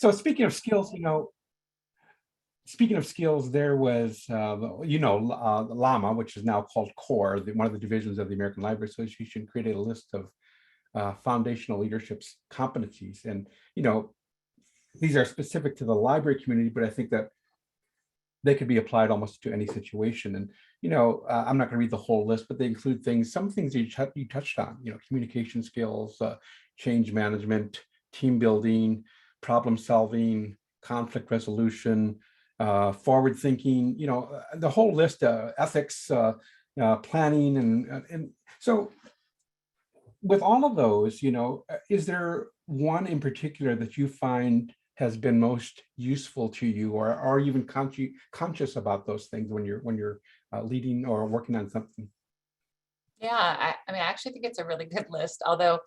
So speaking of skills, speaking of skills, there was, LAMA, which is now called CORE, one of the divisions of the American Library Association, created a list of foundational leadership competencies. And, these are specific to the library community, but I think that they could be applied almost to any situation. And, I'm not going to read the whole list, but they include some things you touched on, communication skills, change management, team building, problem solving, conflict resolution, forward thinking, the whole list, ethics, planning. And so with all of those, is there one in particular that you find has been most useful to you, or are you even conscious about those things when you're leading or working on something? Yeah, I mean, I actually think it's a really good list. Although,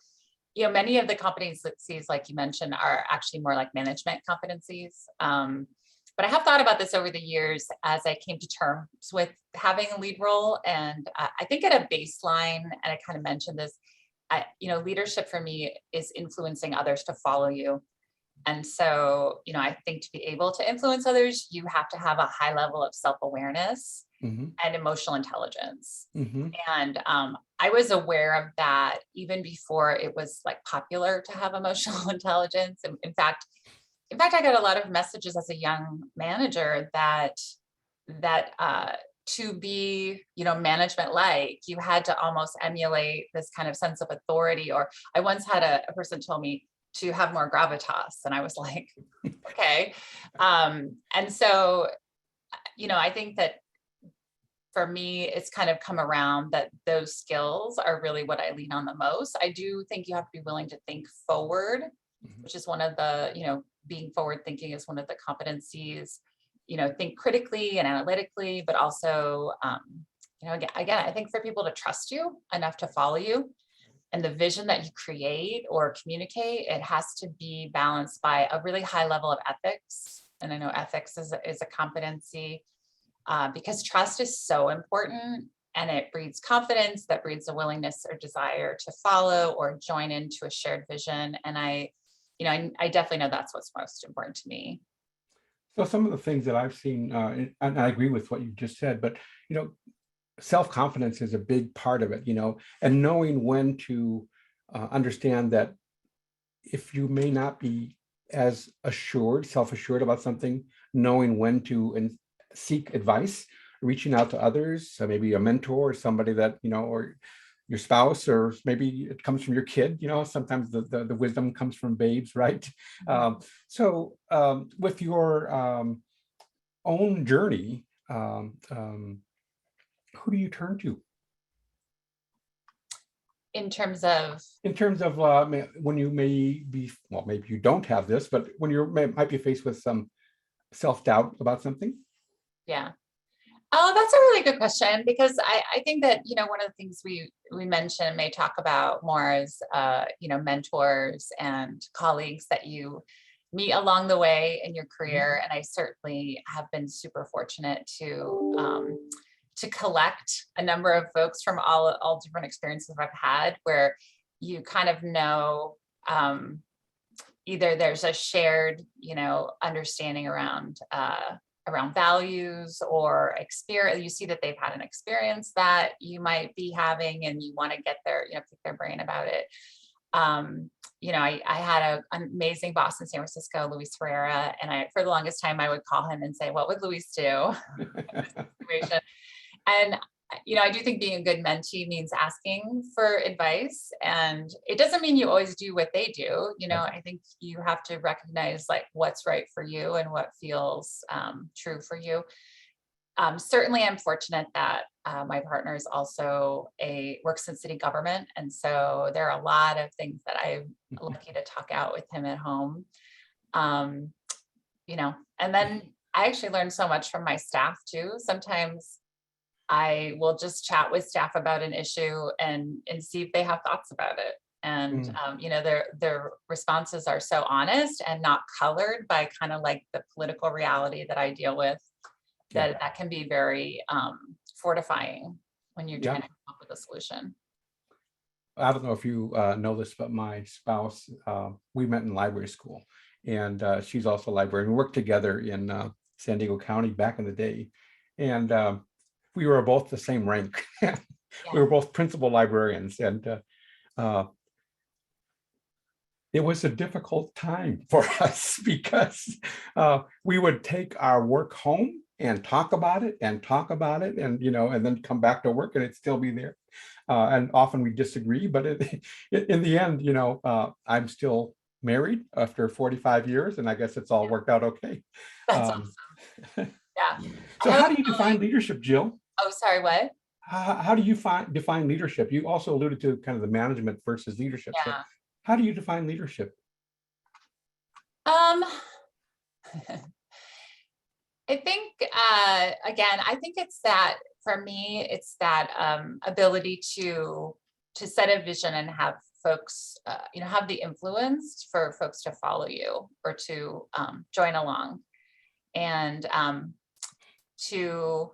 many of the competencies, like you mentioned, are actually more like management competencies. But I have thought about this over the years as I came to terms with having a lead role. And I think at a baseline, and I kind of mentioned this, leadership for me is influencing others to follow you. And so, I think to be able to influence others, you have to have a high level of self-awareness Hmm. and emotional intelligence. Hmm. And I was aware of that even before it was like popular to have emotional intelligence. In fact, I got a lot of messages as a young manager that to be, management like, you had to almost emulate this kind of sense of authority. Or I once had a person tell me to have more gravitas, and I was like, okay. And so, I think that for me, it's kind of come around that those skills are really what I lean on the most. I do think you have to be willing to think forward, Hmm. which is one of the, being forward thinking is one of the competencies. Think critically and analytically, but also, again, I think for people to trust you enough to follow you, and the vision that you create or communicate, it has to be balanced by a really high level of ethics. And I know ethics is a competency, because trust is so important, and it breeds confidence that breeds a willingness or desire to follow or join into a shared vision. And I definitely know that's what's most important to me. So some of the things that I've seen, and I agree with what you just said, but you know, self-confidence is a big part of it, and knowing when to understand that if you may not be as self-assured about something, knowing when to seek advice, reaching out to others, so maybe a mentor or somebody that, or your spouse, or maybe it comes from your kid, sometimes the wisdom comes from babes, right? With your own journey, who do you turn to In terms of, when you may be, well, maybe you don't have this, but when might be faced with some self-doubt about something? yeah. Oh, that's a really good question, because I think that, one of the things we mentioned, may talk about more as, mentors and colleagues that you meet along the way in your career. And I certainly have been super fortunate to collect a number of folks from all different experiences I've had, where you kind of know, either there's a shared, understanding around values or experience. You see that they've had an experience that you might be having, and you want to get their, pick their brain about it. I had an amazing boss in San Francisco, Luis Ferreira, and for the longest time, I would call him and say, "What would Luis do?" Situation. And I do think being a good mentee means asking for advice, and it doesn't mean you always do what they do. I think you have to recognize like what's right for you and what feels true for you. Certainly, I'm fortunate that my partner is also works in city government, and so there are a lot of things that I'm lucky to talk out with him at home. Um, and then I actually learn so much from my staff too. Sometimes I will just chat with staff about an issue and see if they have thoughts about it. And Mm, their responses are so honest and not colored by kind of like the political reality that I deal with, yeah, that can be very fortifying when you're yeah. trying to come up with a solution. I don't know if you know this, but my spouse, we met in library school, and she's also a librarian. We worked together in San Diego County back in the day, and we were both the same rank. We were Yeah. both principal librarians, and uh, it was a difficult time for us because we would take our work home and talk about it and talk about it, and and then come back to work and it'd still be there. And often we disagree, but in the end, I'm still married after 45 years, and I guess it's all worked out okay. That's Um, awesome. Yeah. I so have how a do you define leadership, Jill? oh, sorry, what? How do you define leadership? You also alluded to kind of the management versus leadership. So Yeah. how do you define leadership? Um, I think again, I think it's that for me, it's that ability to set a vision and have folks, have the influence for folks to follow you or to join along, and to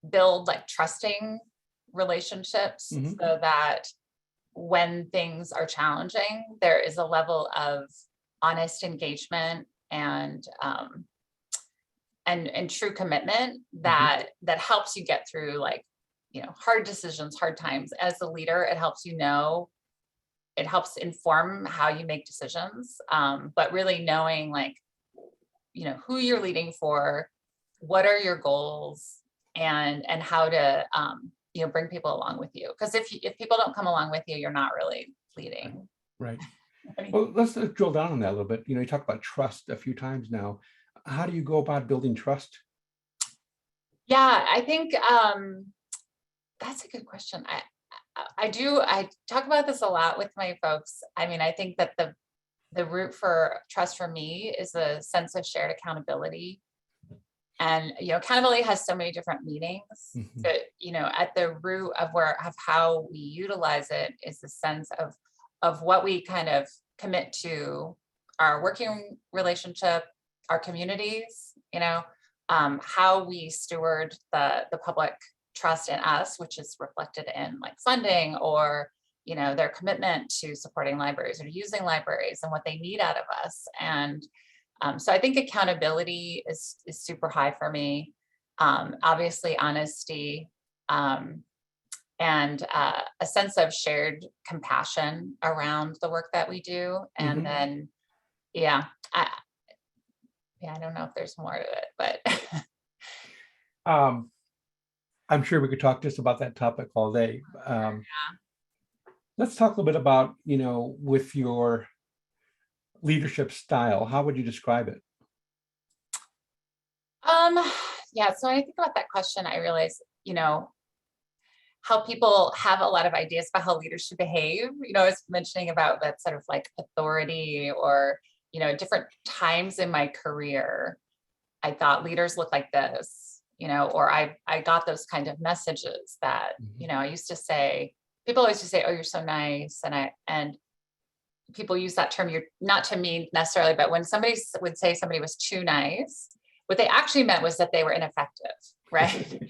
build like trusting relationships Mhm. so that when things are challenging, there is a level of honest engagement and true commitment Mhm. that helps you get through like hard decisions, hard times. As a leader, it helps it helps inform how you make decisions, but really knowing like who you're leading for, what are your goals, and how to bring people along with you, because if people don't come along with you, you're not really Right. leading. Right. I mean, Well, let's drill down on that a little bit. You talk about trust a few times now. How do you go about building trust? yeah, I think that's a good question. I talk about this a lot with my folks. I mean, I think that the root for trust for me is a sense of shared accountability. And accountability has so many different meanings, Mhm. but at the root of how we utilize it is the sense of what we kind of commit to our working relationship, our communities, how we steward the public trust in us, which is reflected in like funding or their commitment to supporting libraries or using libraries and what they need out of us. And so I think accountability is super high for me. Obviously, honesty, um, and a sense of shared compassion around the work that we do. And Mhm. then, yeah, I, yeah, I don't know if there's more to it, but Um, I'm sure we could talk just about that topic all day. Let's talk a little bit about, with your leadership style. How would you describe it? um, yeah. So when I think about that question, I realize, how people have a lot of ideas about how leaders should behave. I was mentioning about that sort of like authority or, different times in my career, I thought leaders look like this, or I got those kind of messages that, Mhm. I used to say, people always just say, oh, you're so nice. And people use that term, you're not to mean necessarily, but when somebody would say somebody was too nice, what they actually meant was that they were ineffective, right?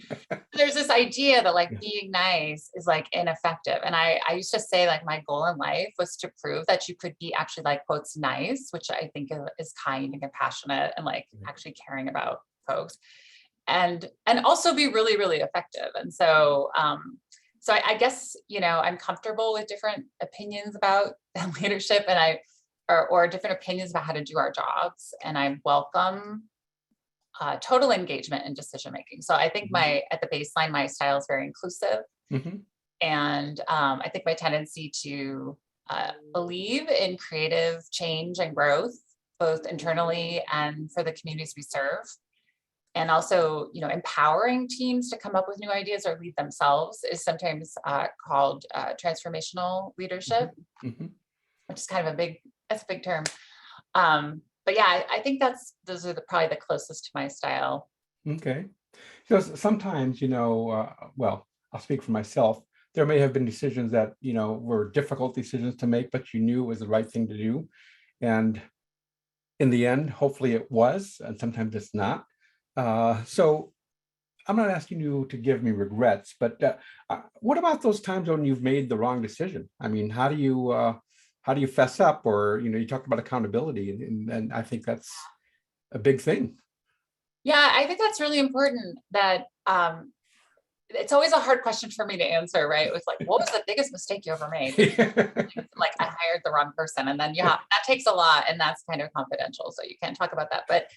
There's this idea that like Yeah. being nice is like ineffective. And I used to say like my goal in life was to prove that you could be actually like quotes nice, which I think is kind and compassionate and like Right. actually caring about folks, and also be really, really effective. And so I guess, I'm comfortable with different opinions about leadership, and or different opinions about how to do our jobs. And I welcome total engagement in decision making. So I think Mhm. at the baseline, my style is very inclusive, Mhm. and I think my tendency to believe in creative change and growth, both internally and for the communities we serve, and also empowering teams to come up with new ideas or lead themselves is sometimes called transformational leadership, Mhm. Mhm. which is kind of that's a big term. But yeah, I think those are probably the closest to my style. Okay. So sometimes, well, I'll speak for myself. There may have been decisions that, were difficult decisions to make, but you knew it was the right thing to do. And in the end, hopefully it was, and sometimes it's not. So I'm not asking you to give me regrets, but what about those times when you've made the wrong decision? I mean, how do you how do you fess up? Or, you talked about accountability, and I think that's a big thing. Yeah, I think that's really important that it's always a hard question for me to answer, right? It was like, what was the biggest mistake you ever made? Like I hired the wrong person. And then that takes a lot, and that's kind of confidential. So you can't talk about that. But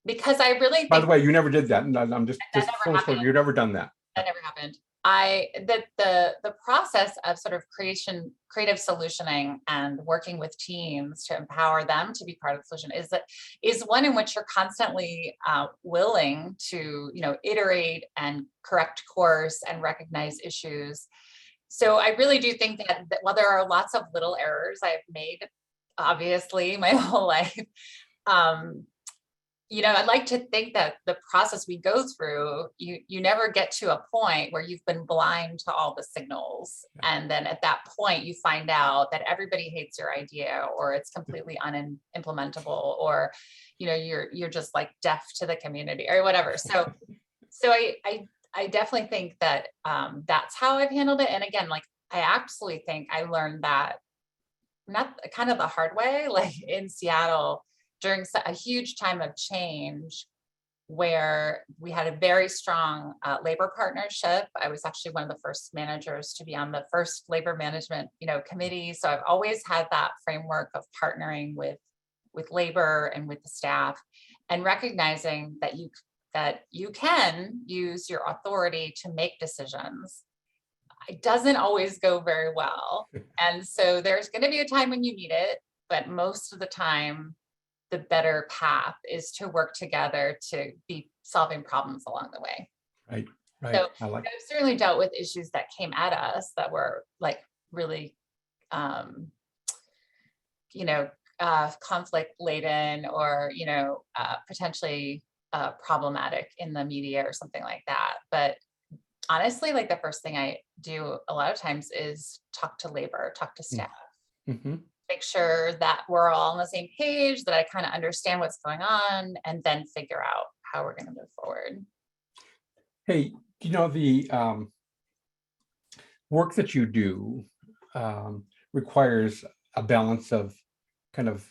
because I really By the think way, you never did that. And I'm just that never full disclosure, happened. you've never done that. That never happened. The process of sort of creative solutioning and working with teams to empower them to be part of the solution is one in which you're constantly willing to iterate and correct course and recognize issues. So I really do think that while there are lots of little errors I've made, obviously my whole life, I'd like to think that the process we go through, you never get to a point where you've been blind to all the signals. And then at that point, you find out that everybody hates your idea, or it's completely unimplementable, or, you're just like deaf to the community or whatever. So I definitely think that that's how I've handled it. And again, like, I absolutely think I learned that not kind of the hard way, like in Seattle, during a huge time of change where we had a very strong labor partnership. I was actually one of the first managers to be on the first labor management, committee. So I've always had that framework of partnering with labor and with the staff, and recognizing that you can use your authority to make decisions. It doesn't always go very well. And so there's going to be a time when you need it, but most of the time, the better path is to work together to be solving problems along the way. Right. So I've certainly dealt with issues that came at us that were like really, conflict laden, or, potentially problematic in the media or something like that. But honestly, like the first thing I do a lot of times is talk to labor, talk to staff. Mm-hmm. Make sure that we're all on the same page, that I kind of understand what's going on, and then figure out how we're going to move forward. Hey, the work that you do requires a balance of kind of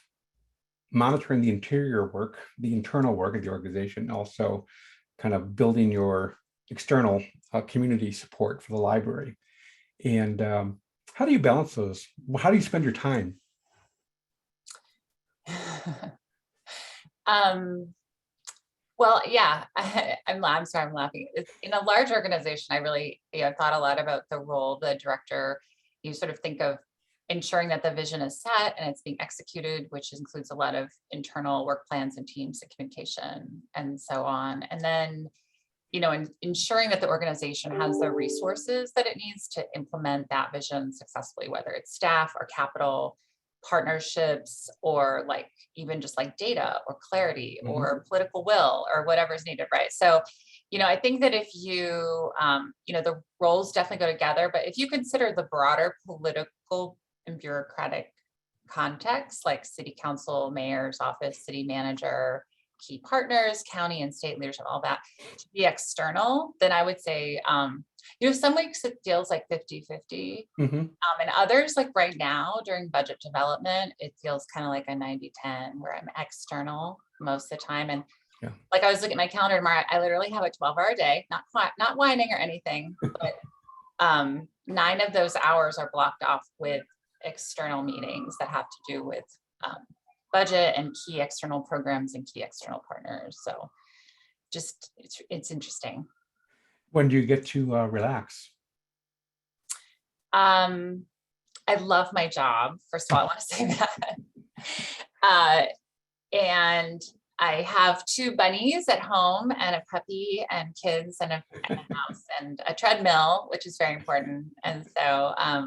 monitoring the interior work, the internal work of the organization, also kind of building your external community support for the library. And how do you balance those? How do you spend your time? Well, yeah, I'm sorry, I'm laughing. In a large organization, I really thought a lot about the role of the director. You sort of think of ensuring that the vision is set and it's being executed, which includes a lot of internal work plans and teams and communication and so on. And then, ensuring that the organization has the resources that it needs to implement that vision successfully, whether it's staff or capital, partnerships, or like even just like data or clarity or political will or whatever is needed, right? So, I think that if you, the roles definitely go together, but if you consider the broader political and bureaucratic context, like city council, mayor's office, city manager, key partners, county and state leadership, all that to be external, then I would say, some weeks it feels like 50-50. And others, like right now during budget development, it feels kind of like a 90-10 where I'm external most of the time. And like I was looking at my calendar tomorrow, I literally have a 12-hour day, not whining or anything, but 9 of those hours are blocked off with external meetings that have to do with budget and key external programs and key external partners. So just it's interesting. When do you get to relax? I love my job. First of all, I want to say that. And I have 2 bunnies at home and a puppy and kids and a house and a treadmill, which is very important. And so, I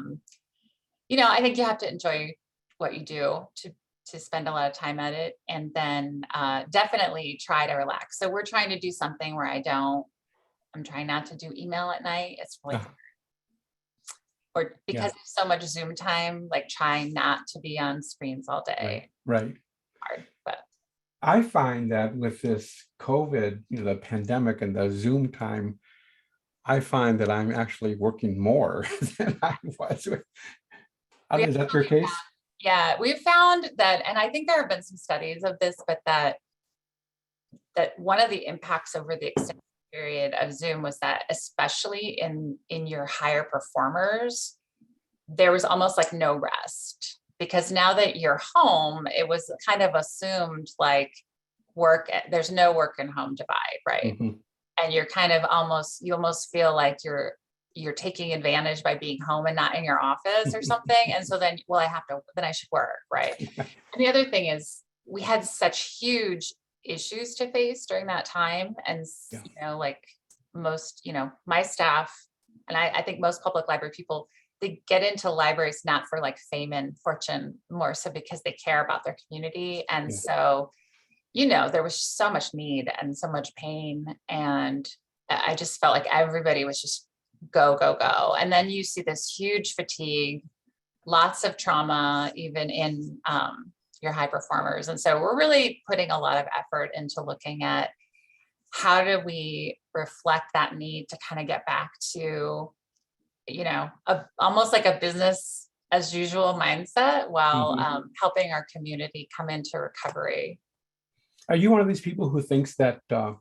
think you have to enjoy what you do to spend a lot of time at it, and then definitely try to relax. So we're trying to do something where I'm trying not to do email at night. It's really hard. Or because there's so much Zoom time, like trying not to be on screens all day. Right. Hard, but I find that with this COVID, the pandemic and the Zoom time, I find that I'm actually working more than I was with. We have Is that your case? Yeah, we've found that, and I think there have been some studies of this, but that one of the impacts over the extended period of Zoom was that, especially in your higher performers, there was almost like no rest, because now that you're home, it was kind of assumed like there's no work and home divide, right? Mhm. And you're kind of you almost feel like you're taking advantage by being home and not in your office or something. And so then, well, then I should work, right? And the other thing is, we had such huge issues to face during that time. And, Yeah. like most, my staff, and I think most public library people, they get into libraries not for like fame and fortune, more so because they care about their community. And Yeah. so, there was so much need and so much pain. And I just felt like everybody was just go, go, go. And then you see this huge fatigue, lots of trauma, even in your high performers. And so we're really putting a lot of effort into looking at how do we reflect that need to kind of get back to, almost like a business as usual mindset, while Mhm. helping our community come into recovery. Are you one of these people who thinks that uh,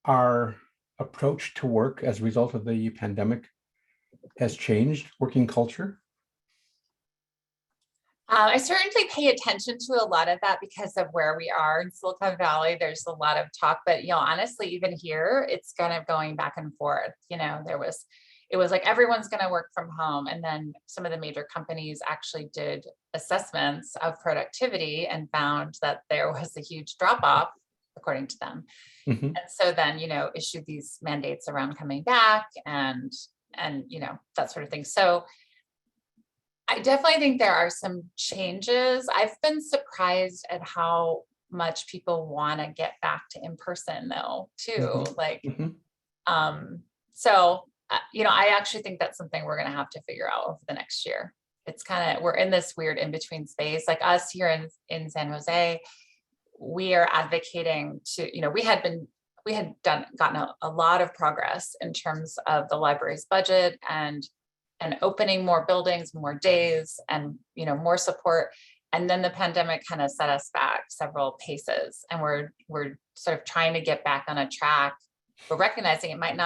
our approach to work as a result of the pandemic has changed working culture? I certainly pay attention to a lot of that because of where we are in Silicon Valley. There's a lot of talk, but honestly, even here, it's kind of going back and forth. It was like everyone's going to work from home, and then some of the major companies actually did assessments of productivity and found that there was a huge drop off, according to them. Mhm. And so then, issued these mandates around coming back and that sort of thing. So I definitely think there are some changes. I've been surprised at how much people want to get back to in person though, too. Mhm. Like, Mhm. so, I actually think that's something we're going to have to figure out over the next year. It's we're in this weird in between space. Like us here in San Jose, we are advocating to, we had gotten a lot of progress in terms of the library's budget and opening more buildings, more days, and more support. And then the pandemic kind of set us back several paces, and we're sort of trying to get back on a track, but recognizing it might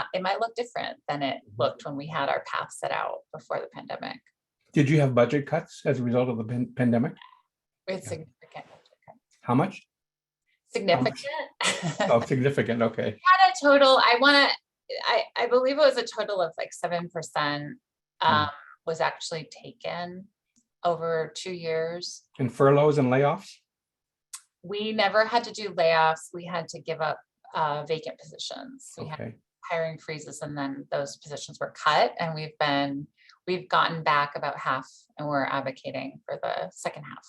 look different than it looked when we had our path set out before the pandemic. Did you have budget cuts as a result of the pandemic? It's Yeah. significant. How much? How Significant. much? Oh, significant. Okay. Had a total, I believe it was a total of like 7% Mm. was actually taken over 2 years. And furloughs and layoffs? We never had to do layoffs. We had to give up vacant positions. We had Okay. hiring freezes, and then those positions were cut. And we've gotten back about half, and we're advocating for the second half.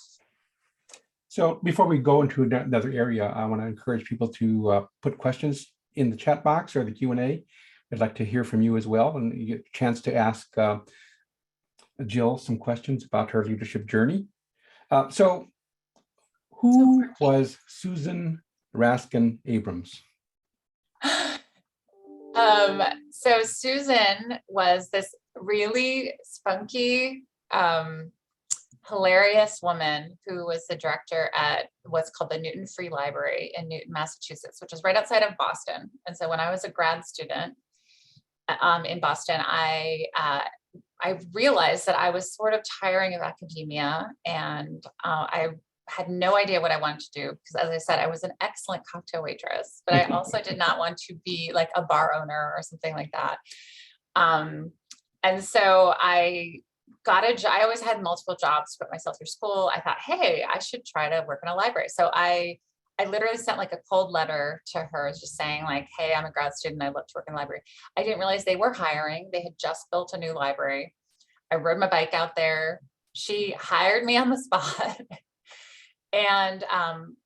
So before we go into another area, I want to encourage people to put questions in the chat box or the Q&A. I'd like to hear from you as well, and you get a chance to ask Jill some questions about her leadership journey. So who was Susan Raskin Abrams? So Susan was this really spunky, hilarious woman who was the director at what's called the Newton Free Library in Newton, Massachusetts, which is right outside of Boston. And so when I was a grad student in Boston, I realized that I was sort of tiring of academia, and I had no idea what I wanted to do, because as I said, I was an excellent cocktail waitress, but I also did not want to be like a bar owner or something like that. And so I always had multiple jobs to put myself through school. I thought, hey, I should try to work in a library. So I literally sent like a cold letter to her just saying like, hey, I'm a grad student. I'd love to work in a library. I didn't realize they were hiring. They had just built a new library. I rode my bike out there. She hired me on the spot. And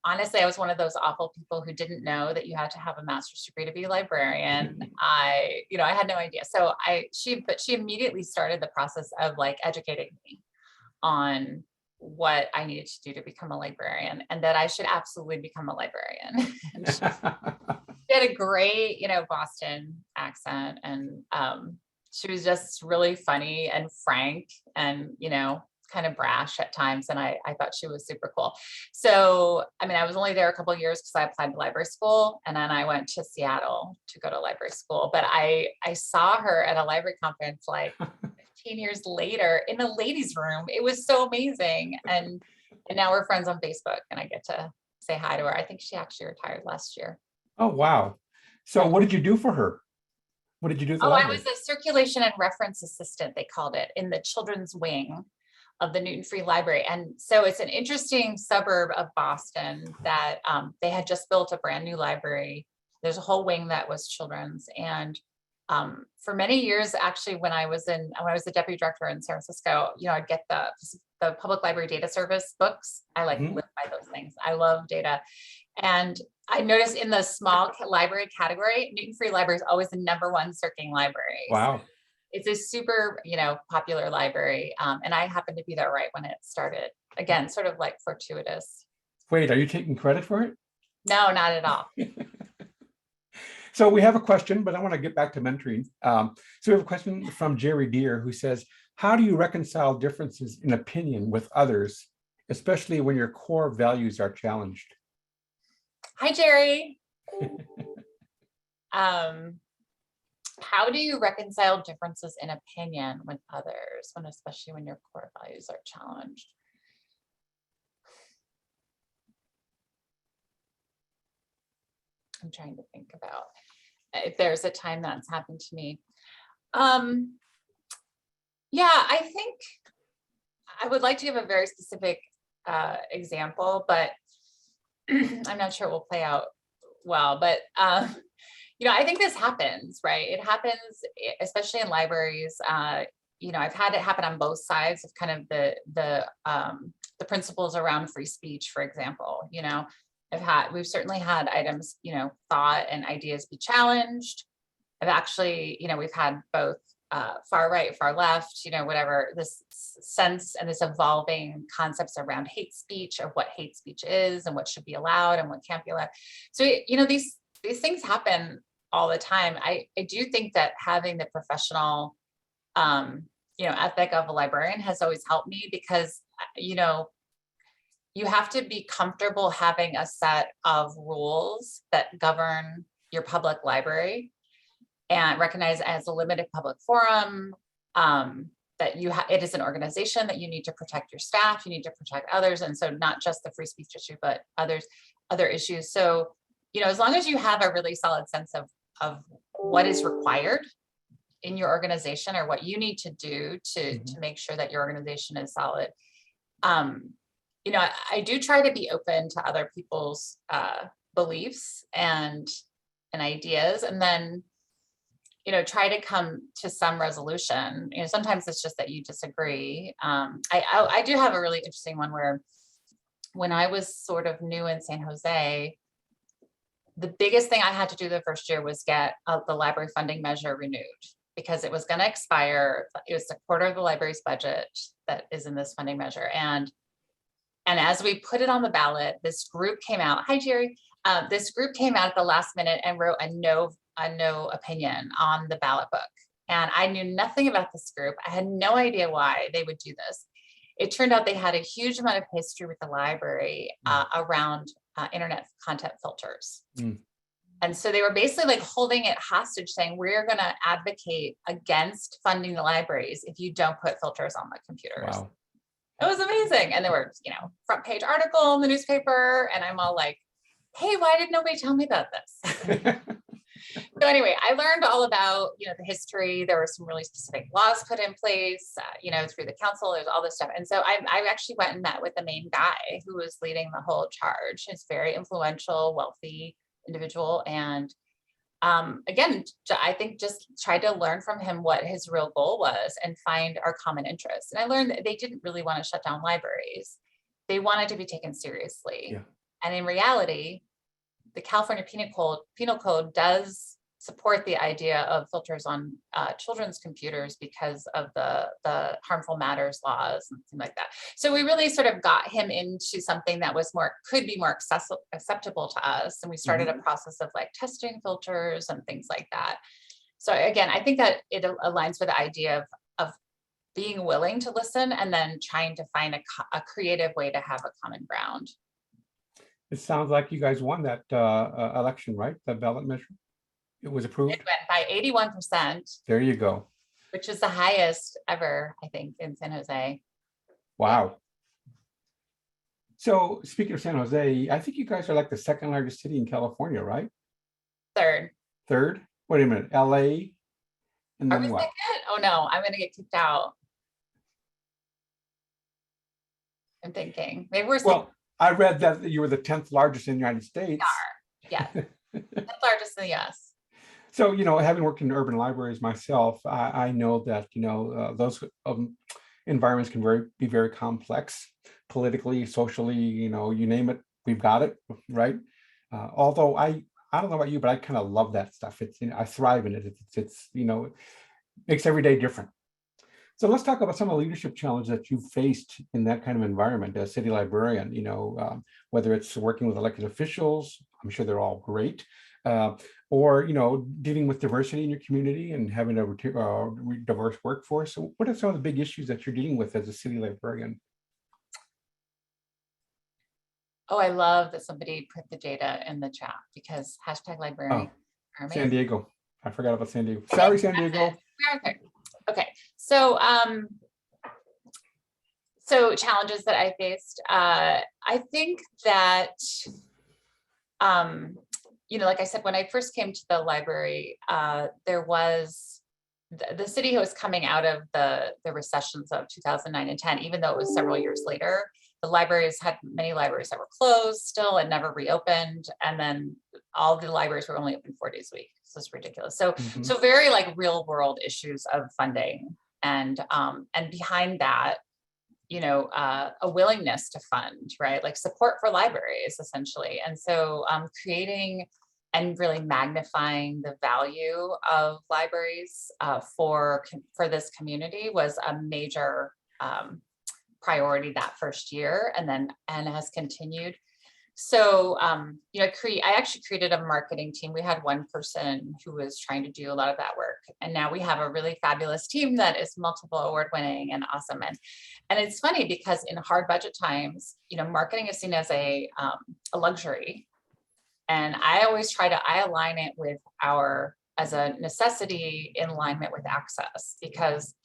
honestly, I was one of those awful people who didn't know that you had to have a master's degree to be a librarian. I had no idea. So she immediately started the process of like educating me on what I needed to do to become a librarian, and that I should absolutely become a librarian. And she had a great, Boston accent, and she was just really funny and frank and, kind of brash at times. And I thought she was super cool. So, I mean, I was only there a couple of years because I applied to library school, and then I went to Seattle to go to library school. But I saw her at a library conference like 15 years later in the ladies' room. It was so amazing. And now we're friends on Facebook, and I get to say hi to her. I think she actually retired last year. Oh, wow. So what did you do for her? What did you do at the Oh, I library? was a circulation and reference assistant, they called it, in the children's wing of the Newton Free Library. And so it's an interesting suburb of Boston that they had just built a brand new library. There's a whole wing that was children's. And for many years, actually, when I was the deputy director in San Francisco, I'd get the public library data service books. I live by those things. I love data. And I noticed in the small library category, Newton Free Library is always the #1 searching library. Wow. It's a super, popular library. And I happened to be there right when it started. Again, sort of like fortuitous. Wait, are you taking credit for it? No, not at all. So we have a question, but I want to get back to mentoring. So we have a question from Jerry Deere, who says, how do you reconcile differences in opinion with others, especially when your core values are challenged? Hi, Jerry. How do you reconcile differences in opinion with others, especially when your core values are challenged? I'm trying to think about if there's a time that's happened to me. Yeah, I think I would like to give a very specific example, but I'm not sure it will play out well. But I think this happens, right? It happens, especially in libraries. I've had it happen on both sides of kind of the principles around free speech, for example. We've certainly had items, thought and ideas be challenged. I've actually, we've had both far right, far left, whatever, this sense and this evolving concepts around hate speech, of what hate speech is and what should be allowed and what can't be allowed. So, these things happen all the time. I do think that having the professional, ethic of a librarian has always helped me because, you have to be comfortable having a set of rules that govern your public library and recognize as a limited public forum, that it is an organization that you need to protect your staff, you need to protect others. And so not just the free speech issue, but other issues. So, as long as you have a really solid sense of what is required in your organization or what you need to do to make sure that your organization is solid. I do try to be open to other people's beliefs and ideas, and then, try to come to some resolution. Sometimes it's just that you disagree. I do have a really interesting one where when I was sort of new in San Jose, the biggest thing I had to do the first year was get the library funding measure renewed because it was going to expire. It was a quarter of the library's budget that is in this funding measure. And as we put it on the ballot, this group came out. Hi, Jerry. This group came out at the last minute and wrote a no opinion on the ballot book. And I knew nothing about this group. I had no idea why they would do this. It turned out they had a huge amount of history with the library around internet content filters. And so they were basically like holding it hostage, saying, we're going to advocate against funding the libraries if you don't put filters on the computers. Wow. It was amazing. And there were, front page article in the newspaper. And I'm all like, hey, why did nobody tell me about this? So anyway, I learned all about, the history. There were some really specific laws put in place, through the council. There's all this stuff. And so I actually went and met with the main guy who was leading the whole charge. He's very influential, wealthy individual. And again, I think just tried to learn from him what his real goal was and find our common interests. And I learned that they didn't really want to shut down libraries. They wanted to be taken seriously. Yeah. And in reality, the California Penal Code does support the idea of filters on children's computers because of the harmful matters laws and things like that. So we really sort of got him into something that was could be more acceptable to us. And we started a process of like testing filters and things like that. So again, I think that it aligns with the idea of being willing to listen and then trying to find a creative way to have a common ground. It sounds like you guys won that election, right? The ballot measure. It was It approved. went by 81%, There you go. which is the highest ever, I think, in San Jose. Wow. So speaking of San Jose, I think you guys are like the second largest city in California, right? Third. Third? Wait a minute, LA, and Are we then what? second? Oh no, I'm gonna get kicked out. I'm thinking. Maybe we're second. Well, I read that you were the 10th largest in the United States. Yes. That's largest in the US. So, having worked in urban libraries myself, I know that, those environments can be very complex, politically, socially, you name it, we've got it, right? Although I don't know about you, but I kind of love that stuff. It's, I thrive in it. It's it makes every day different. So let's talk about some of the leadership challenges that you faced in that kind of environment as city librarian, whether it's working with elected officials, I'm sure they're all great, or, dealing with diversity in your community and having a diverse workforce. So what are some of the big issues that you're dealing with as a city librarian? Oh, I love that somebody put the data in the chat because #librarian are San amazing. Diego. I forgot about San Diego. Sorry, San Diego. Okay. Okay. So, so challenges that I faced. I think that, like I said, when I first came to the library, there was the city was coming out of the recessions of 2009 and 10, even though it was several years later. The libraries had many libraries that were closed still and never reopened. And then all the libraries were only open 4 days a week. So it's ridiculous. So, so very like real world issues of funding and behind that, a willingness to fund, right? Like support for libraries essentially. And so creating and really magnifying the value of libraries for this community was a major priority that first year, and has continued. So, I actually created a marketing team. We had one person who was trying to do a lot of that work, and now we have a really fabulous team that is multiple award winning and awesome. And it's funny because in hard budget times, marketing is seen as a luxury, and I always I align it with as a necessity in alignment with access, because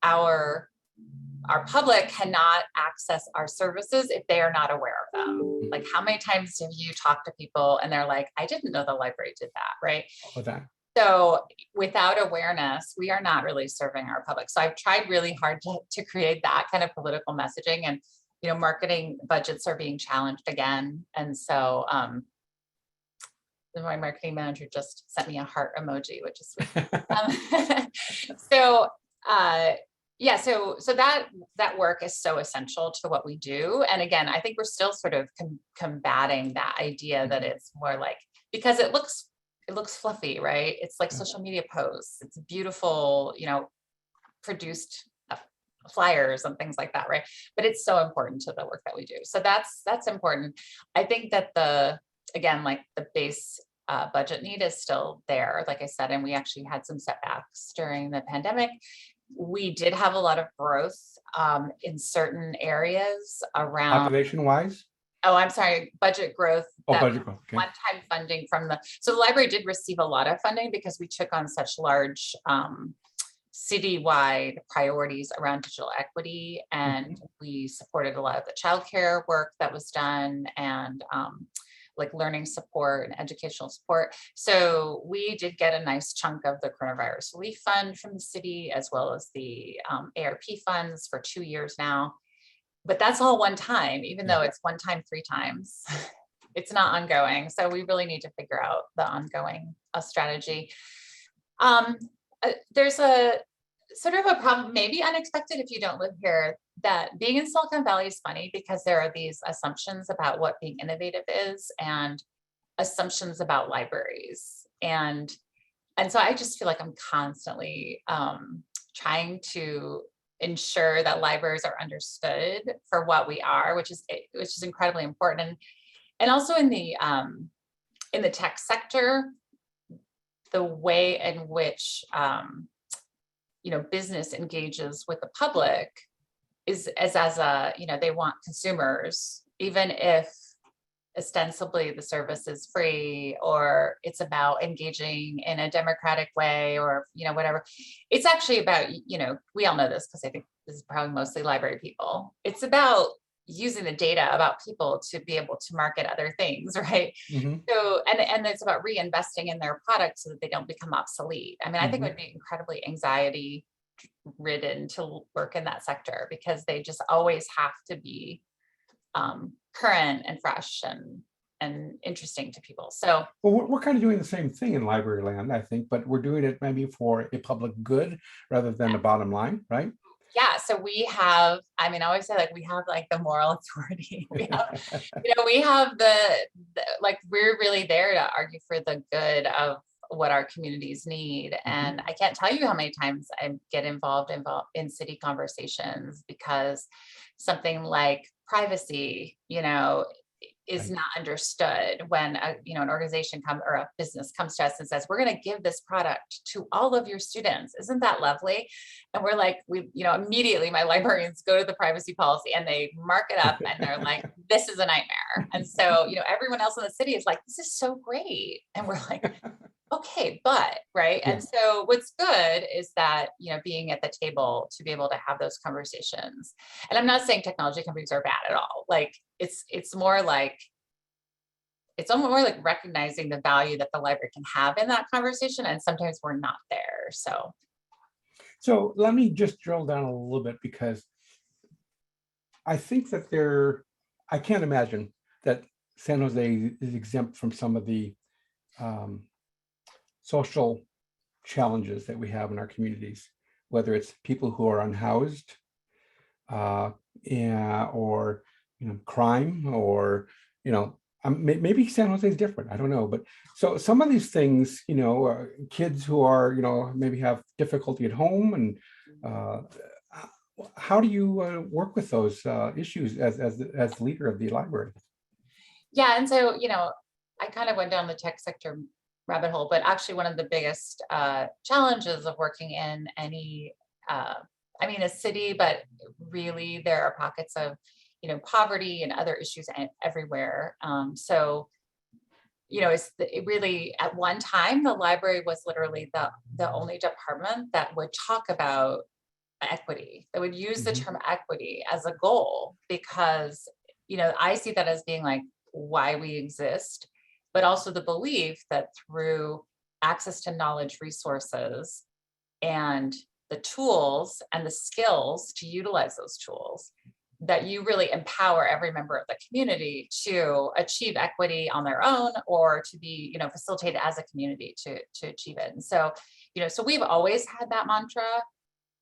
our public cannot access our services if they are not aware of them. Like, how many times have you talked to people and they're like, I didn't know the library did that, right? All that. So without awareness, we are not really serving our public. So I've tried really hard to create that kind of political messaging, and marketing budgets are being challenged again. And so my marketing manager just sent me a heart emoji, which is sweet. So that work is so essential to what we do. And again, I think we're still sort of combating that idea that it's more like, because it looks fluffy, right? It's like social media posts. It's beautiful, produced flyers and things like that, right? But it's so important to the work that we do. So that's important. I think that the base budget need is still there, like I said, and we actually had some setbacks during the pandemic. We did have a lot of growth in certain areas around Population wise? Oh, I'm sorry, budget growth. Budget growth. Okay. One-time funding so the library did receive a lot of funding because we took on such large citywide priorities around digital equity, and we supported a lot of the childcare work that was done, and like learning support and educational support. So we did get a nice chunk of the coronavirus relief fund from the city, as well as the ARP funds for 2 years now. But that's all one time, even though it's one time 3 times. It's not ongoing. So we really need to figure out the ongoing strategy. There's a sort of a problem, maybe unexpected if you don't live here, that being in Silicon Valley is funny because there are these assumptions about what being innovative is, and assumptions about libraries. And so I just feel like I'm constantly trying to ensure that libraries are understood for what we are, which is incredibly important. And also in the tech sector, the way in which, business engages with the public is as a, they want consumers, even if ostensibly the service is free, or it's about engaging in a democratic way, or whatever. It's actually about, we all know this because I think this is probably mostly library people. It's about using the data about people to be able to market other things, right? Mhm. So, and it's about reinvesting in their products so that they don't become obsolete. I mean, I think it Mhm. would be incredibly anxiety ridden to work in that sector, because they just always have to be current and fresh and interesting to people. So Well, we're kind of doing the same thing in library land, I think, but we're doing it maybe for a public good rather than a bottom line, right? yeah, so we have, I mean, I always say, like, we have like the moral authority. We have, we have like, we're really there to argue for the good of what our communities need. Mhm. And I can't tell you how many times I get involved in city conversations because something like privacy, is Right. not understood when an organization comes, or a business comes to us and says, we're going to give this product to all of your students. Isn't that lovely? And we're like, immediately my librarians go to the privacy policy and they mark it up and they're like, this is a nightmare. And so, everyone else in the city is like, this is so great. And we're like, okay, but right. Yeah. And so what's good is that, being at the table to be able to have those conversations. And I'm not saying technology companies are bad at all. Like, it's more like, it's almost more like recognizing the value that the library can have in that conversation. And sometimes we're not there. So So let me just drill down a little bit, because I think that I can't imagine that San Jose is exempt from some of the um, social challenges that we have in our communities, whether it's people who are unhoused, uh, yeah, or crime, or maybe San Jose is different. I don't know, but so some of these things, kids who are maybe have difficulty at home, and uh, how do you work with those issues as leader of the library? yeah, and so I kind of went down the tech sector rabbit hole, but actually one of the biggest challenges of working in any, I mean, a city, but really there are pockets of poverty and other issues everywhere. So it really, at one time, the library was literally the only department that would talk about equity, that would use the Mhm. term equity as a goal, because I see that as being like why we exist, but also the belief that through access to knowledge, resources, and the tools and the skills to utilize those tools, that you really empower every member of the community to achieve equity on their own, or to be facilitated as a community to achieve it. And so so we've always had that mantra.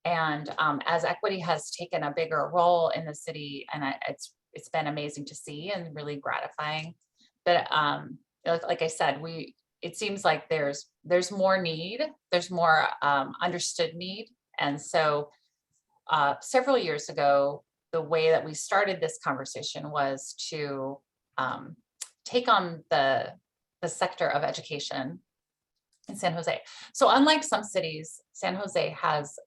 And as equity has taken a bigger role in the city, and it's been amazing to see and really gratifying. But like I said, it seems like there's more need, there's more understood need. And so several years ago, the way that we started this conversation was to take on the sector of education in San Jose. So unlike some cities, San Jose has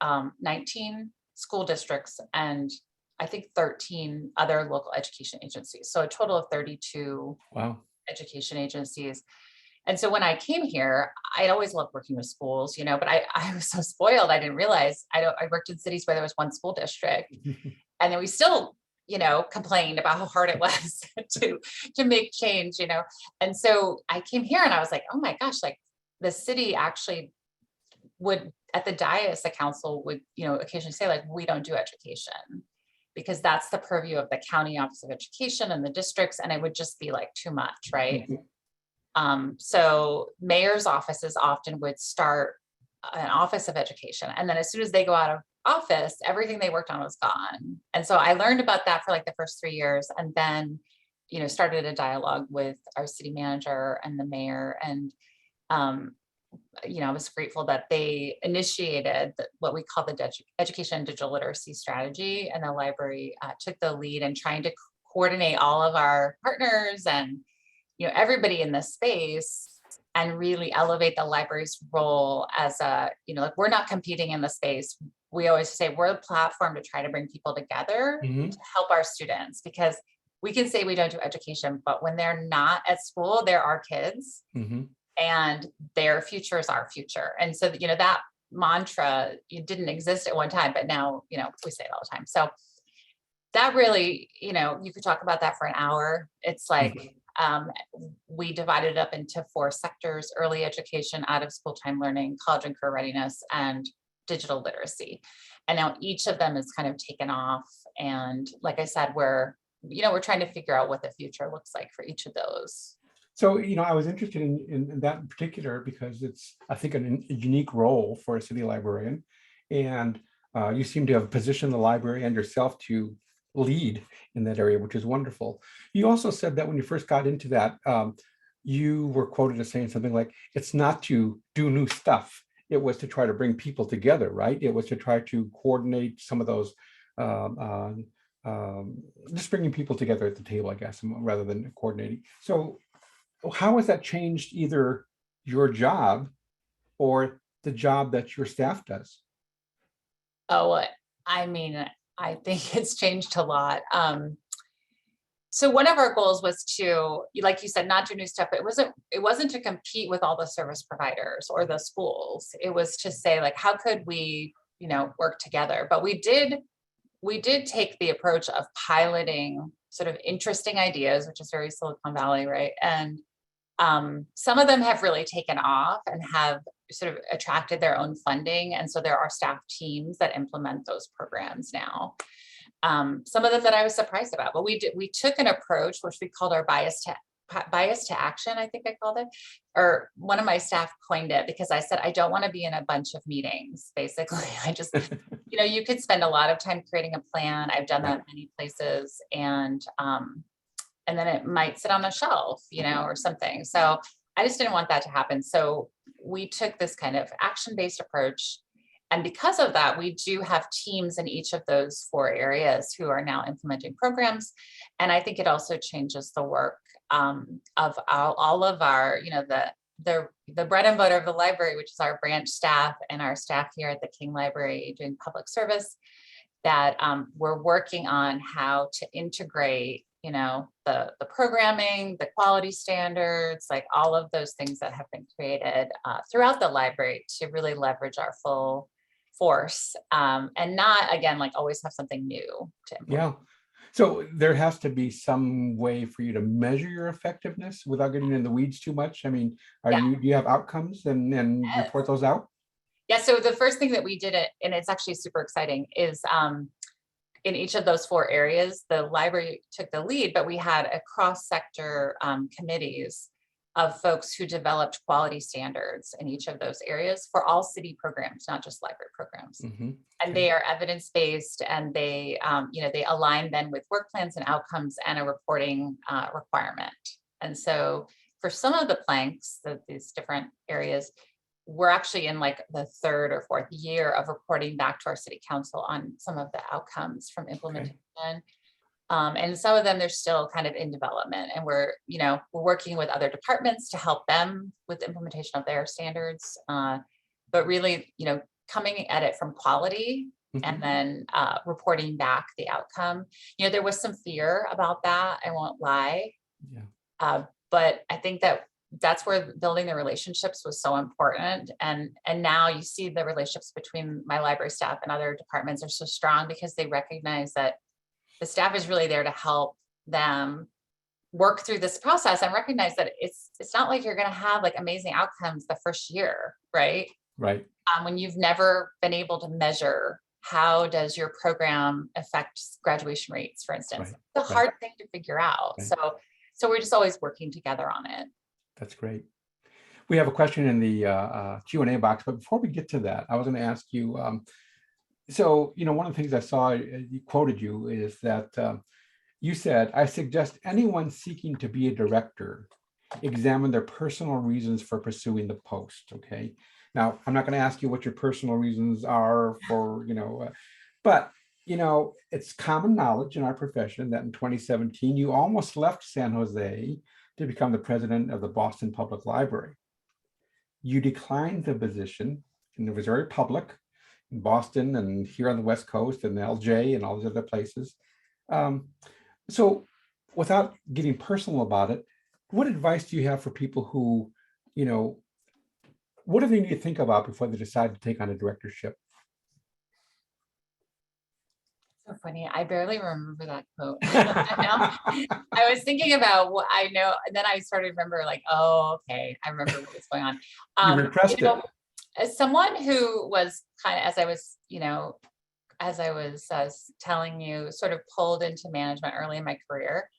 19 school districts and I think 13 other local education agencies. So a total of 32 Wow. education agencies. And so when I came here, I always loved working with schools, but I was so spoiled. I didn't realize I worked in cities where there was one school district, and then we still, complained about how hard it was to make change, And so I came here and I was like, oh my gosh, like the city actually would, at the dais, the council would, occasionally say, like, we don't do education, because that's the purview of the county office of education and the districts, and it would just be like too much, right? So mayor's offices often would start an office of education, and then as soon as they go out of office, everything they worked on was gone. And so I learned about that for like the first 3 years, and then started a dialogue with our city manager and the mayor. And I was grateful that they initiated what we call the education and digital literacy strategy, and the library took the lead in trying to coordinate all of our partners and everybody in this space and really elevate the library's role as a, like we're not competing in the space. We always say we're a platform to try to bring people together Mhm, to help our students, because we can say we don't do education, but when they're not at school, they're our kids mhm. and their future is our future. And so, that mantra, it didn't exist at one time, but now, we say it all the time. So that really, you could talk about that for an hour. It's Mhm. like, we divided it up into 4 sectors: early education, out of school time learning, college and career readiness, and digital literacy. And now each of them is kind of taken off. And like I said, we're trying to figure out what the future looks like for each of those. So, I was interested in that in particular because it's, I think, a unique role for a city librarian. And you seem to have positioned the library and yourself to lead in that area, which is wonderful. You also said that when you first got into that, you were quoted as saying something like, it's not to do new stuff. It was to try to bring people together, right? It was to try to coordinate some of those, um, just bringing people together at the table, I guess, rather than coordinating. So how has that changed either your job or the job that your staff does? Oh, I mean, I think it's changed a lot. So one of our goals was to, like you said, not do new stuff. But it wasn't to compete with all the service providers or the schools. It was to say, like, how could we, work together? But we did take the approach of piloting sort of interesting ideas, which is very Silicon Valley, right? And some of them have really taken off and have sort of attracted their own funding. And so there are staff teams that implement those programs now. Some of them that I was surprised about, but we took an approach which we called our bias to action, I think I called it, or one of my staff coined it, because I said, I don't want to be in a bunch of meetings. Basically, I just, you could spend a lot of time creating a plan. I've done Right. that many places, and then it might sit on a shelf, or something. So I just didn't want that to happen. So we took this kind of action-based approach. And because of that, we do have teams in each of those 4 areas who are now implementing programs. And I think it also changes the work, of all of our, the bread and butter of the library, which is our branch staff and our staff here at the King Library doing public service, that we're working on how to integrate, the programming, the quality standards, like all of those things that have been created throughout the library to really leverage our full force, and not, again, like always have something new to implement. Yeah. So there has to be some way for you to measure your effectiveness without getting in the weeds too much. I mean, Yeah. do you have outcomes and report those out? Yeah. So the first thing that we did, and it's actually super exciting, is in each of those 4 areas, the library took the lead, but we had a cross-sector committees of folks who developed quality standards in each of those areas for all city programs, not just library programs. Hmm. And they are evidence-based, and they align then with work plans and outcomes and a reporting requirement. And so for some of the planks, these different areas, we're actually in like the 3rd or 4th year of reporting back to our city council on some of the outcomes from Okay. implementation. And some of them, they're still kind of in development, and we're working with other departments to help them with the implementation of their standards. But really, coming at it from quality and Hmm. then reporting back the outcome. There was some fear about that, I won't lie. Yeah. But I think that's where building the relationships was so important. And now you see the relationships between my library staff and other departments are so strong, because they recognize that the staff is really there to help them work through this process and recognize that it's not like you're going to have like amazing outcomes the first year, right? Right. When you've never been able to measure how does your program affect graduation rates, for instance. Right. It's a Right. hard thing to figure out. Right. So we're just always working together on it. That's great. We have a question in the Q&A box, but before we get to that, I was going to ask you, so, one of the things I saw, you quoted you, is that you said, I suggest anyone seeking to be a director examine their personal reasons for pursuing the post. Okay. Now, I'm not going to ask you what your personal reasons are for, but, it's common knowledge in our profession that in 2017, you almost left San Jose to become the president of the Boston Public Library. You declined the position, and it was very public in Boston and here on the West Coast and LJ and all these other places. So without getting personal about it, what advice do you have for people who, what do they need to think about before they decide to take on a directorship? So funny. I barely remember that quote. I was thinking about what I know, and then I started to remember like, oh, okay, I remember what was going on. You repressed it. As someone who was kind of, as I was telling you, sort of pulled into management early in my career,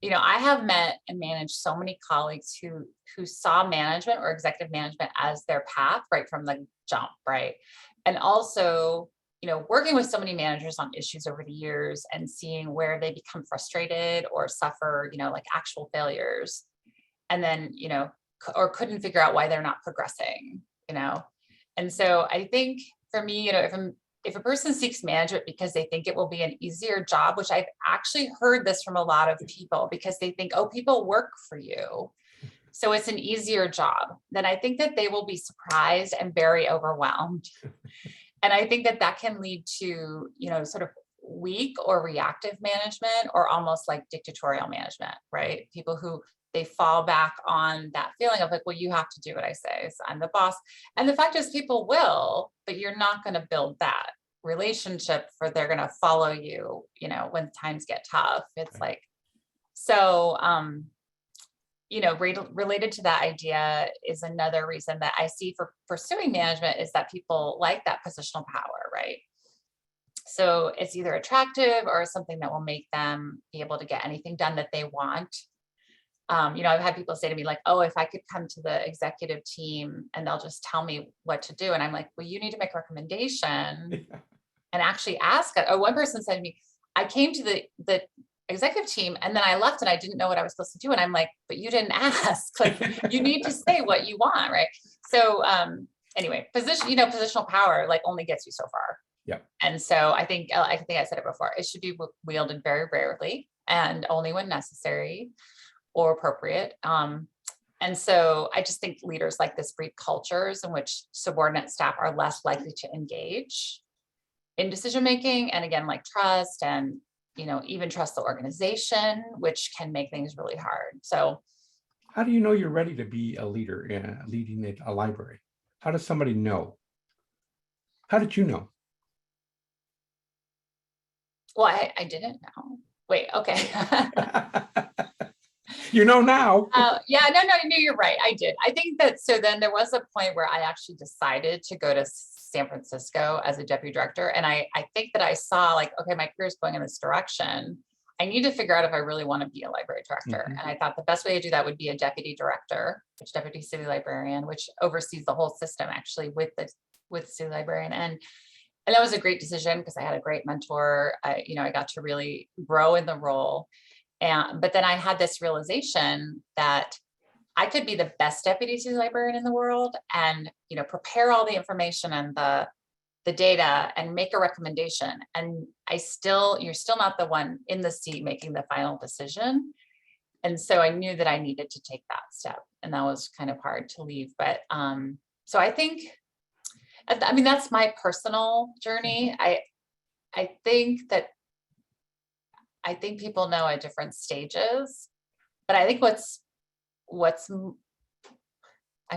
I have met and managed so many colleagues who saw management or executive management as their path right from the jump, right? And also, working with so many managers on issues over the years and seeing where they become frustrated or suffer, like actual failures, and then, or couldn't figure out why they're not progressing, And so I think for me, if a person seeks management because they think it will be an easier job, which I've actually heard this from a lot of people, because they think, oh, people work for you, so it's an easier job, then I think that they will be surprised and very overwhelmed. And I think that can lead to, sort of weak or reactive management, or almost like dictatorial management, right? People who they fall back on that feeling of like, well, you have to do what I say, so I'm the boss. And the fact is people will, but you're not going to build that relationship for they're going to follow you, when times get tough. It's like, so, related to that idea is another reason that I see for pursuing management is that people like that positional power, right? So it's either attractive or something that will make them be able to get anything done that they want. I've had people say to me like, oh, if I could come to the executive team and they'll just tell me what to do. And I'm like, well, you need to make a recommendation and actually ask it. Or one person said to me, I came to the executive team and then I left and I didn't know what I was supposed to do. And I'm like, but you didn't ask. Like, you need to say what you want, right? So anyway, positional power like only gets you so far. Yeah. And so I think I said it before, it should be wielded very rarely and only when necessary or appropriate. And so I just think leaders like this breed cultures in which subordinate staff are less likely to engage in decision-making, and again, like trust and, even trust the organization, which can make things really hard. So how do you know you're ready to be a leader leading a library? How does somebody know? How did you know? Well, I didn't know. Wait, okay. You know now. Yeah, no, you're right. I did. I think that, so then there was a point where I actually decided to go to San Francisco as a deputy director. And I think that I saw like, okay, my career is going in this direction. I need to figure out if I really want to be a library director. Mm-hmm. And I thought the best way to do that would be a deputy director, which deputy city librarian, which oversees the whole system actually with city librarian. And that was a great decision because I had a great mentor. I got to really grow in the role. But then I had this realization that I could be the best deputy city librarian in the world and, prepare all the information and the data and make a recommendation. And you're still not the one in the seat making the final decision. And so I knew that I needed to take that step, and that was kind of hard to leave. But so I think, that's my personal journey. I think people know at different stages, but I think I'm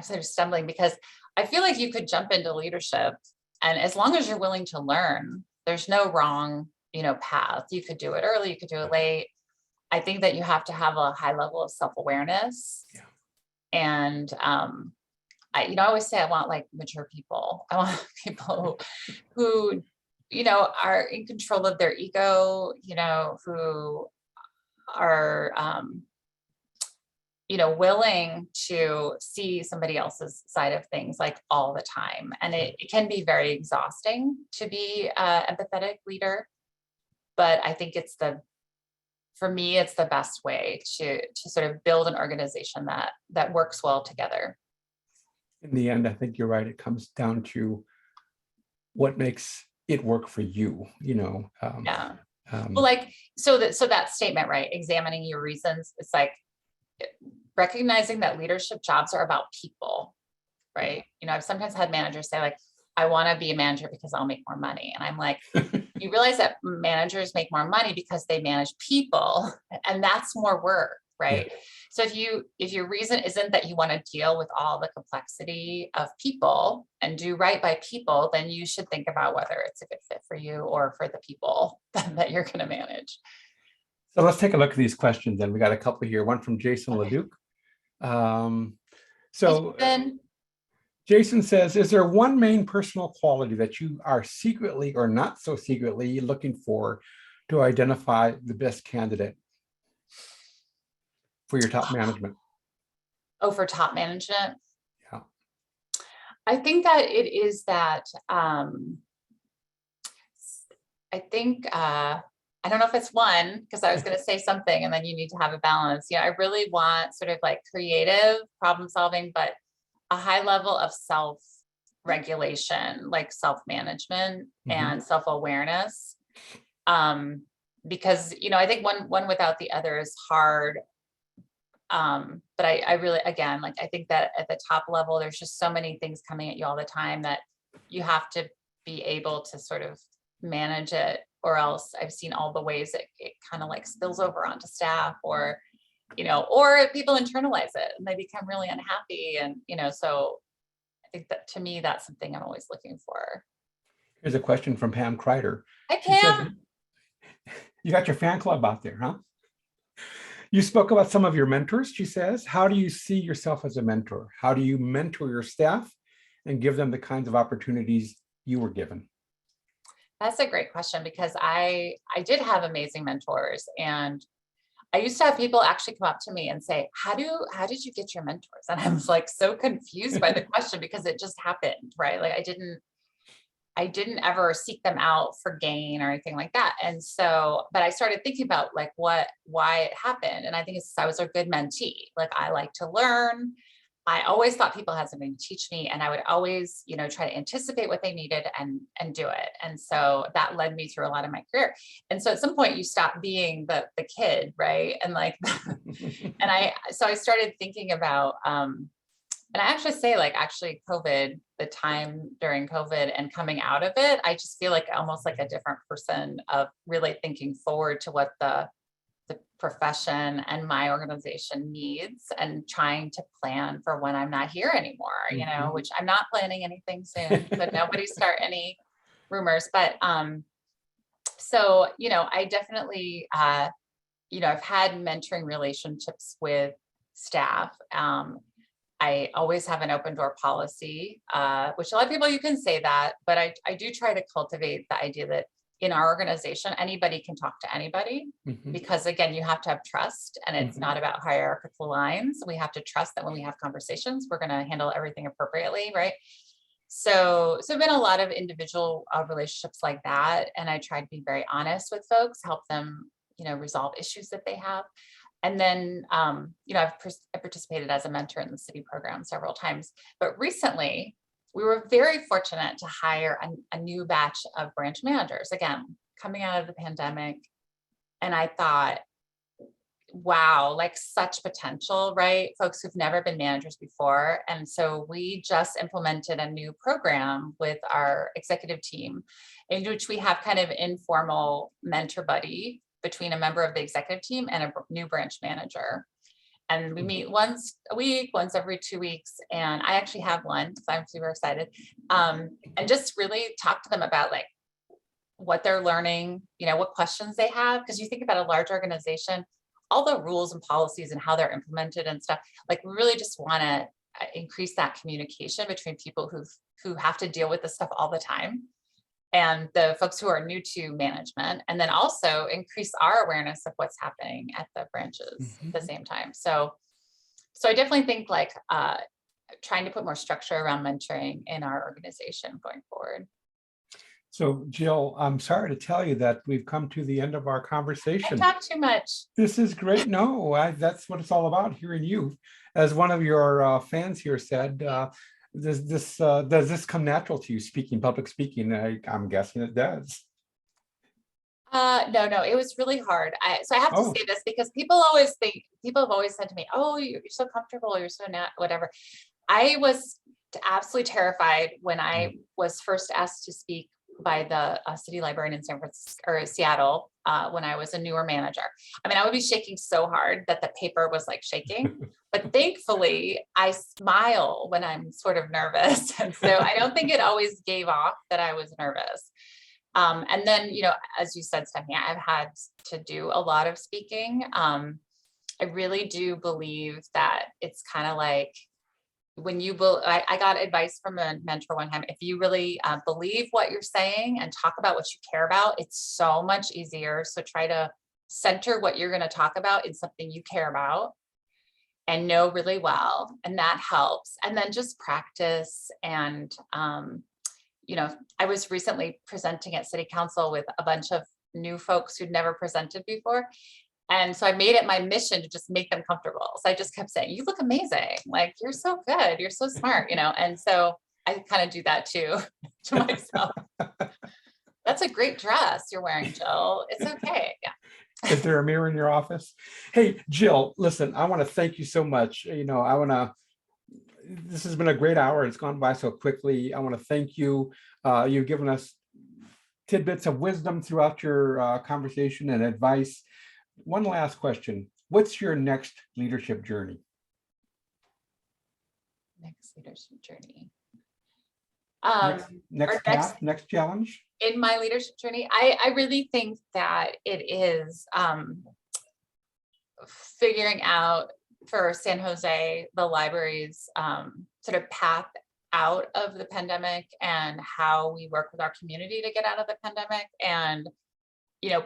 sort of stumbling because I feel like you could jump into leadership, and as long as you're willing to learn, there's no wrong, path. You could do it early, you could do it late. I think that you have to have a high level of self-awareness. Yeah. And I always say I want like mature people. I want people who are in control of their ego, who are, willing to see somebody else's side of things like all the time. And it can be very exhausting to be an empathetic leader, but I think for me, it's the best way to sort of build an organization that works well together. In the end, I think you're right. It comes down to what makes it work for you, Yeah. Well, like, so that statement, right? Examining your reasons. It's like, recognizing that leadership jobs are about people, right? You know, I've sometimes had managers say like, I want to be a manager because I'll make more money. And I'm like, you realize that managers make more money because they manage people, and that's more work, right? Yeah. So if your reason isn't that you want to deal with all the complexity of people and do right by people, then you should think about whether it's a good fit for you or for the people that you're going to manage. So let's take a look at these questions. And we got a couple here. One from Jason Okay. Leduc. Um, Hey, so Jason. Jason says, is there one main personal quality that you are secretly or not so secretly looking for to identify the best candidate for your top management? Oh, for top management, Yeah. I think that it is that I think I don't know if it's one, because I was going to say something and then you need to have a balance. Yeah, I really want sort of like creative problem solving, but a high level of self regulation, like self management and self awareness. Because you know, I think one without the other is hard. But I really, again, like I think that at the top level, there's just so many things coming at you all the time that you have to be able to sort of manage it, or else I've seen all the ways it kind of like spills over onto staff, or you know, or people internalize it and they become really unhappy. And you know, so I think that to me, that's something I'm always looking for. Here's a question from Pam Kreider. Hi, She said, Pam. you got your fan club out there, huh? You spoke about some of your mentors, she says. How do you see yourself as a mentor? How do you mentor your staff and give them the kinds of opportunities you were given? That's a great question, because I did have amazing mentors, and I used to have people actually come up to me and say, how did you get your mentors? And I was like so confused by the question, because it just happened, right? Like I didn't ever seek them out for gain or anything like that. And so, but I started thinking about like why it happened. And I think it's, I was a good mentee. Like I like to learn. I always thought people had something to teach me, and I would always, you know, try to anticipate what they needed and do it. And so that led me through a lot of my career. And so at some point you stop being the kid, right? And like, and so I started thinking about, and I actually say like actually COVID, the time during COVID and coming out of it, I just feel like almost like a different person of really thinking forward to what the profession and my organization needs, and trying to plan for when I'm not here anymore, you know, which I'm not planning anything soon, but nobody start any rumors. But so, you know, I definitely you know, I've had mentoring relationships with staff. I always have an open door policy, which a lot of people, you can say that, but I do try to cultivate the idea that in our organization, anybody can talk to anybody, because again, you have to have trust, and it's not about hierarchical lines. We have to trust that when we have conversations, we're going to handle everything appropriately, right? So there have been a lot of individual relationships like that, and I try to be very honest with folks, help them, you know, resolve issues that they have. And then, you know, I participated as a mentor in the city program several times, but recently we were very fortunate to hire a new batch of branch managers, again, coming out of the pandemic. And I thought, wow, like such potential, right? Folks who've never been managers before. And so we just implemented a new program with our executive team, in which we have kind of informal mentor buddy between a member of the executive team and a new branch manager. And we meet once a week, once every 2 weeks. And I actually have one, so I'm super excited. And just really talk to them about like what they're learning, you know, what questions they have. Because you think about a large organization, all the rules and policies and how they're implemented and stuff, like we really just want to increase that communication between people who have to deal with this stuff all the time, and the folks who are new to management, and then also increase our awareness of what's happening at the branches at the same time. So I definitely think like trying to put more structure around mentoring in our organization going forward. So Jill, I'm sorry to tell you that we've come to the end of our I conversation. talk too much. This is great. No, that's what it's all about, hearing you. As one of your fans here said, does this come natural to you, speaking, public speaking? I'm guessing it does. No, it was really hard. So I have to Oh, say this because people have always said to me, "Oh, you're so comfortable, you're so not whatever." I was absolutely terrified when I was first asked to speak by the city librarian in San Francisco or Seattle when I was a newer manager. I mean, I would be shaking so hard that the paper was like shaking. But thankfully, I smile when I'm sort of nervous. And so I don't think it always gave off that I was nervous. And then, as you said, Stephanie, I've had to do a lot of speaking. I really do believe that it's kind of like when I got advice from a mentor one time. If you really believe what you're saying and talk about what you care about, it's so much easier. So try to center what you're going to talk about in something you care about and know really well. And that helps. And then just practice and, I was recently presenting at city council with a bunch of new folks who'd never presented before. And so I made it my mission to just make them comfortable. So I just kept saying, "You look amazing. Like, you're so good. You're so smart," And so I kind of do that too to myself. "That's a great dress you're wearing, Jill. It's okay." Yeah. is there a mirror in your office? Hey, Jill, listen, I want to thank you so much. This has been a great hour. It's gone by so quickly. I want to thank you. You've given us tidbits of wisdom throughout your conversation and advice. One last question. What's your next leadership journey? Next leadership journey. Next path, next challenge? In my leadership journey, I really think that it is figuring out for San Jose, the library's sort of path out of the pandemic and how we work with our community to get out of the pandemic and,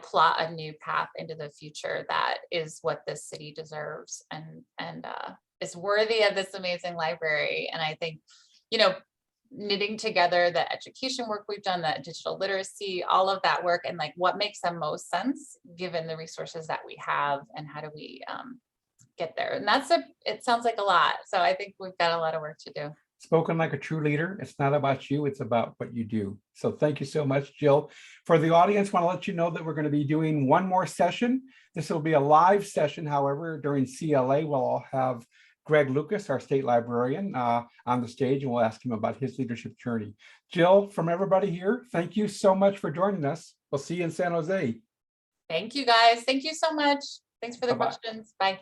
plot a new path into the future that is what this city deserves and is worthy of this amazing library. And I think, knitting together the education work we've done, that digital literacy, all of that work, and like what makes the most sense given the resources that we have, and how do we get there? And it sounds like a lot. So I think we've got a lot of work to do. Spoken like a true leader. It's not about you, it's about what you do. So thank you so much, Jill. For the audience, I want to let you know that we're going to be doing one more session. This will be a live session. However, during CLA, we'll have Greg Lucas, our state librarian, on the stage, and we'll ask him about his leadership journey. Jill, from everybody here, thank you so much for joining us. We'll see you in San Jose. Thank you, guys. Thank you so much. Thanks for the Bye-bye. questions. Bye.